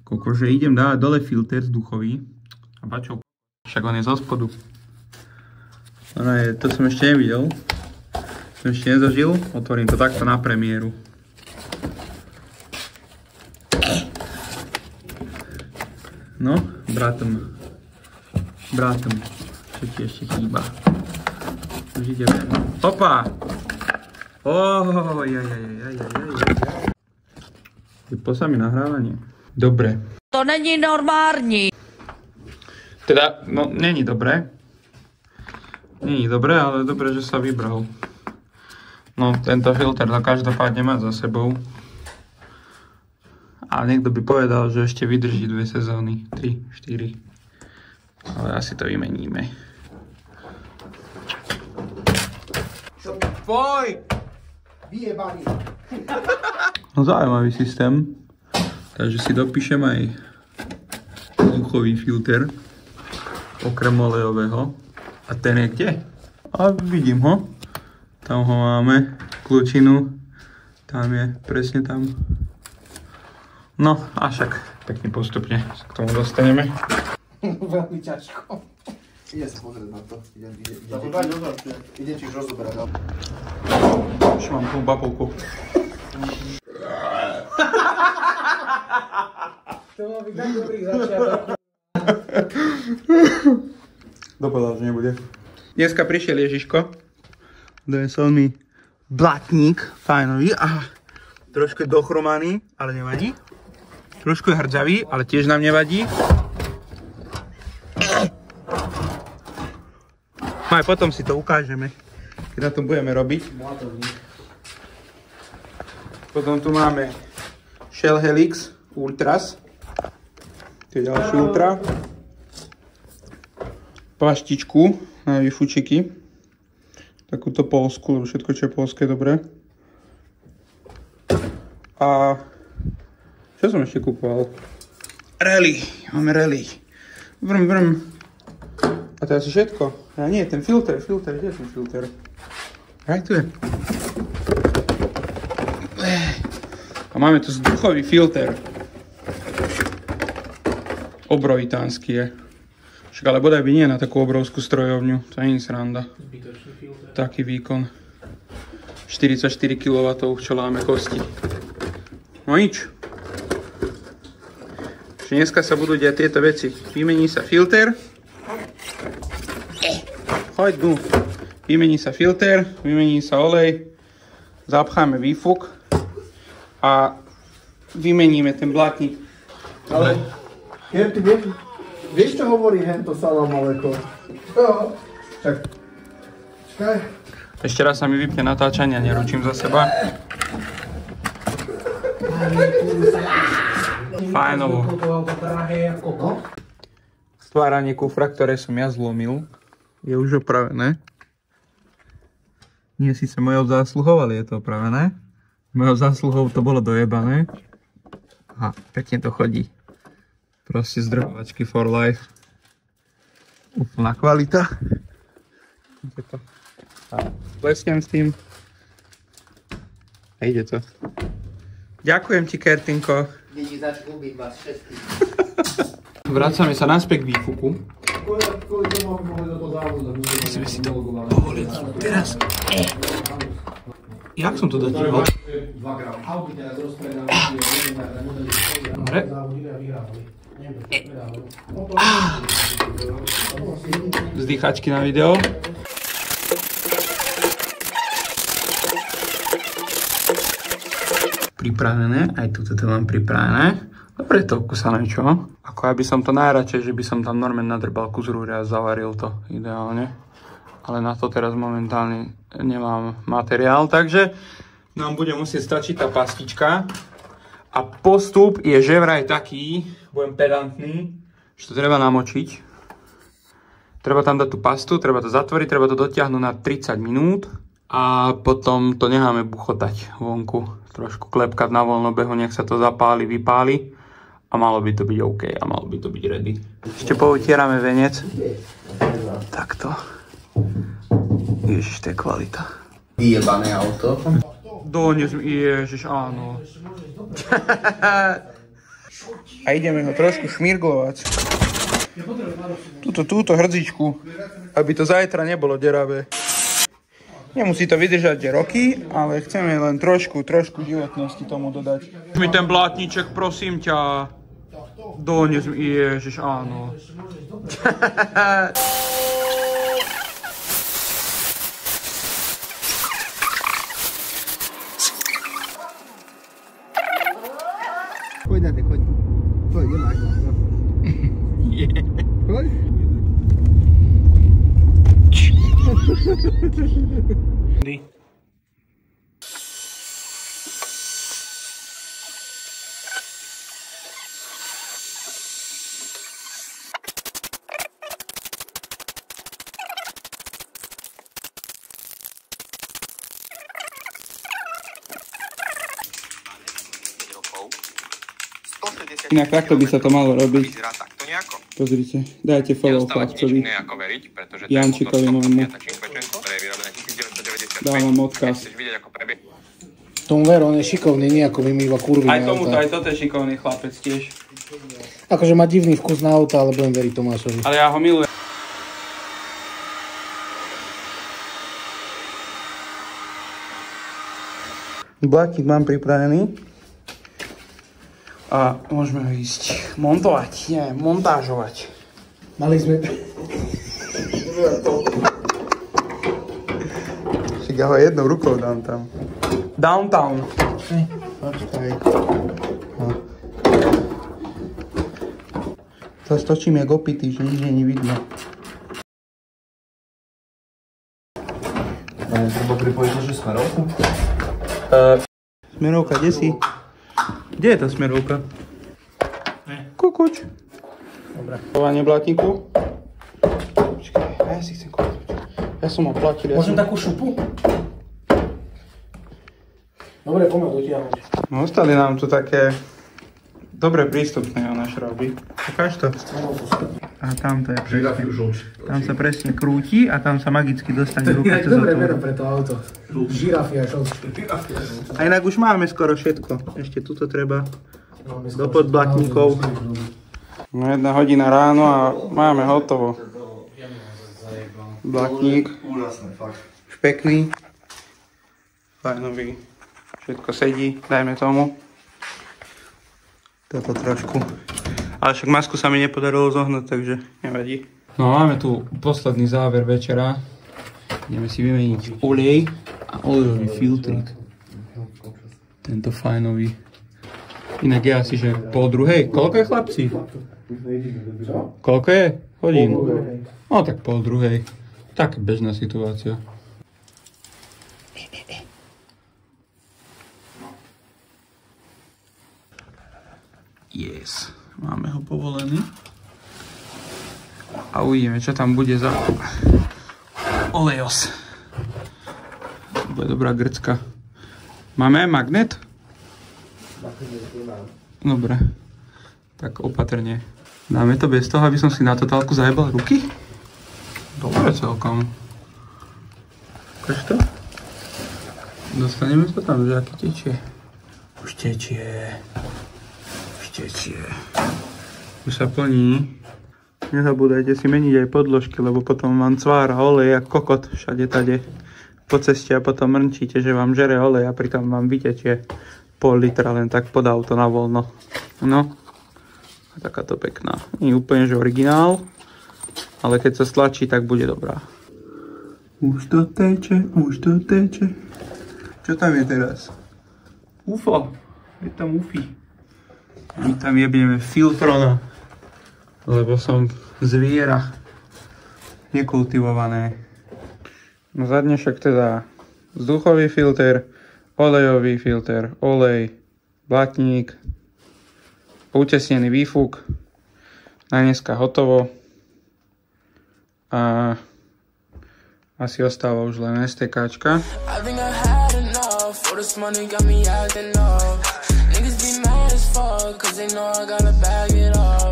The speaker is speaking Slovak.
Kokože idem dávať dole filter vzduchový. A bačo, však on je zo spodu. To som ešte nevidel. Som ešte nezažil. Otvorím to takto na premiéru. No, bratom. Čo ti ešte chýba? Už ideme. Opa! Posa mi nahrávanie. Dobre. To není normální. Teda, no, není dobré. Není dobré, ale dobré, že sa vybral. No, tento filter to každopádne má za sebou. A niekto by povedal, že ešte vydrží 2 sezóny. 3, 4. Ale asi to vymeníme. Foj! Vyjebaný. No zaujímavý systém. Takže si dopíšem aj vzduchový filter. Okrem olejového. A ten je kde? A vidím ho. Tam ho máme. Kľúčinu. Tam je, presne tam. No, a však pekne postupne sa k tomu dostaneme. Veľmi ťažko. Ide sa pozrieť na to. Idem ti už rozoberať. Už mám tú babovku. To má byť tak dobrý začiatok. Dopadal, že nebude. Dneska prišiel Ježiško. Donesol mi blatník fajnový. Trošku dochromaný, ale nevadí. Trošku je hrdzavý, ale tiež nám nevadí. Aj potom si to ukážeme, keď na tom budeme robiť. Potom tu máme Shell Helix Ultras. To je ďalší Ultra. Plaštičku na výfučiky. Takúto polskú, lebo všetko, čo je polské, je dobré. A čo som ešte kúpoval? Rally. Máme rally. Vrm. A to je asi všetko. A nie, ten filter. Kde je ten filter? Aj tu je. A máme tu vzduchový filter. Obrovitánsky je. Však ale bodaj by nie na takú obrovskú strojovňu. To nie je sranda. Taký výkon. 44 kW, čo láme kosti. No nič. Dneska sa budú diať tieto veci. Vymení sa filter. Choď tu. Vymení sa filter, vymení sa olej. Zapcháme výfuk. A vymeníme ten blatník. Ale, ty vieš, čo hovorí hento salam aleko? Tak, čakaj. Ešte raz sa mi vypne natáčanie, neručím za seba. Fajnovo. Stváranie kufra, ktoré som ja zlomil, je už opravené. Nie síce mojou zásluhou, ale je to opravené. Mojou zásluhou to bolo dojebané. A pekne to chodí. Proste zdrhovačky for life. Úplná kvalita. A plesknem s tým. A ide to. Ďakujem ti, Kertinko. Vracame sa naspäť k výfuku. Musíme si to povoliť. Teraz. Jak som to dotiahol? Dobre. Vzdychačky na video. Pripravené, aj tuto to mám pripravené. Dobre to okusané, čo? Ako ja by som to najradšej, že by som tam normálne nadrbal kus rúry a zavaril to ideálne. Ale na to teraz momentálne nemám materiál, takže nám bude musieť stačiť tá pastička. A postup je že vraj taký, budem pedantný, že to treba namočiť. Treba tam dať tú pastu, treba to zatvoriť, treba to dotiahnuť na 30 minút a potom to necháme buchotať vonku. Trošku klepkať na voľnobehu, nech sa to zapáli, vypáli a malo by to byť OK a malo by to byť ready. Ešte poutierame venec. Takto. Ježiš, to je kvalita. Vyjebané auto. Ježiš, áno. A ideme ho trošku šmirglovať. Túto hrdzičku, aby to zajtra nebolo deravé. Nemusí to vydržať roky, ale chceme len trošku životnosti tomu dodať. Mi ten blátniček, prosím ťa. Dones mi, ježiš, áno. Choď na choď. Choď, nemáš. Choď. Inak takto by sa to malo robiť. Pozrite, dajte follow chlapcovi. Jančikovi môjmu. Dávam odkaz. Tomu ver, on je šikovný, nejako vymýva kurvy. Aj tomuto, aj toto je šikovný chlapec tiež. Akože má divný vkus na auta, ale budem veriť Tomášovi. Ale ja ho milujem. Blatník mám pripravený. A môžeme ho ísť montovať, nie, montážovať. Mali sme... Však ja ho jednou rukou dám tam. Downtown. Počkaj. To stočím jak opitý, že nič nie vidno. Treba pripojiť to, že smerovku? Smerovka, kde si? Kde je tá smerovka? Kukuč. Dobre. Chovanie blátniku. Počkaj, ja si chcem kúpiť. Ja som ho platil. Môžem takú šupu? Dobre, poďme dotiahnuť. No, ostali nám tu také dobre prístupné na šroby. Ukáž to. A tam to je. Tam sa presne krúti a tam sa magicky dostane ruka cez Dobre, otvor. meno pre to auto. Žirafy a šolčky. A inak už máme skoro všetko. Ešte tuto treba do podblatníkov. No 1 hodina ráno a máme hotovo. Blatník. Už pekný. Fajnový. Všetko sedí, dajme tomu. Toto trošku. Ale však masku sa mi nepodarilo zohnúť, takže nevadí. No máme tu posledný záver večera. Ideme si vymeniť olej a olejový filtrik. Tento fajnový. Inak je asi, že 1:30. Koľko je, chlapci? Koľko je? Hodín? No tak 1:30. Tak bežná situácia. Yes. Máme ho povolený. A uvidíme, čo tam bude za olejos. Bude dobrá grcka. Máme magnet? Dobre. Tak opatrne. Dáme to bez toho, aby som si na totálku zajebal ruky? Dobre celkom. Ukáž to? Dostaneme to tam, že aký tečie. Už tečie. Už sa plní. Nezabúdajte si meniť aj podložky, lebo potom vám cvára olej a kokot všade tade po ceste a potom mrnčíte, že vám žere olej a pritom vám vytečie pol litra len tak pod auto na voľno. No, a takáto pekná. Nie úplne, že originál, ale keď sa stlačí, tak bude dobrá. Už to teče, už to teče. Čo tam je teraz? UFO. Je tam UFI. My tam jebneme filtrona, lebo som zviera nekultivované. No za dnešok teda vzduchový filter, olejový filter, olej, blatník, utesnený výfuk, na dneska hotovo a asi ostáva už len STKčka. Niggas be mad as fuck, cause they know I gotta bag it up.